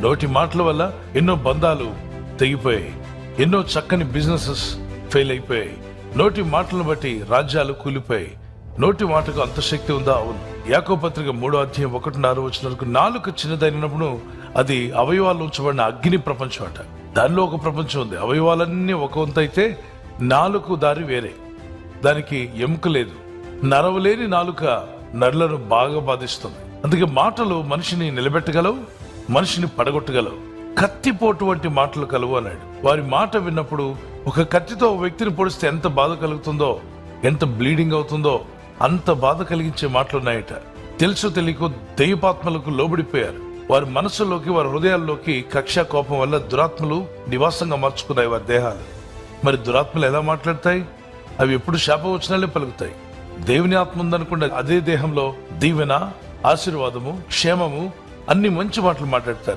నోటి మాటల వల్ల ఎన్నో బంధాలు తెగిపోయాయి, ఎన్నో చక్కని బిజినెసెస్ ఫెయిల్ అయిపోయాయి. నోటి మాటలను బట్టి రాజ్యాలు కూలిపోయాయి. నోటి మాటకు అంత శక్తి ఉందా? అవును. యాకోబు పత్రిక 3:1-6 నాలుక చిన్నదైనప్పుడు అది అవయవాలు ఉంచబడిన అగ్ని ప్రపంచం అట. దానిలో ఒక ప్రపంచం ఉంది. అవయవాలన్నీ ఒక వంతు అయితే నాలుక దారి వేరే. దానికి ఎముక లేదు. నరవలేని నాలుక నరులను బాగా బాధిస్తుంది. అందుకే మాటలు మనిషిని నిలబెట్టగలవు, మనిషిని పడగొట్టగలవు. కత్తిపోటు వంటి మాటలు కలవు అన్నాడు. వారి మాట విన్నప్పుడు ఒక కత్తితో వ్యక్తిని పొడిస్తే ఎంత బాధ కలుగుతుందో, ఎంత బ్లీడింగ్ అవుతుందో అంత బాధ కలిగించే మాటలున్నాయట. తెలుసు తెలియకు దైవపాత్మలకు లోబడిపోయారు. వారి మనసుల్లోకి, వారి హృదయాల్లోకి కక్ష, కోపం వల్ల దురాత్మలు నివాసంగా మార్చుకున్నాయి వారి దేహాలు. మరి దురాత్మలు ఎలా మాట్లాడతాయి? అవి ఎప్పుడు శాపవచనాలే పలుకుతాయి. దేవుని ఆత్మ ఉందనుకుంటే అదే దేహంలో దీవెన, ఆశీర్వాదము, క్షేమము, అన్ని మంచి మాటలు మాట్లాడతారు.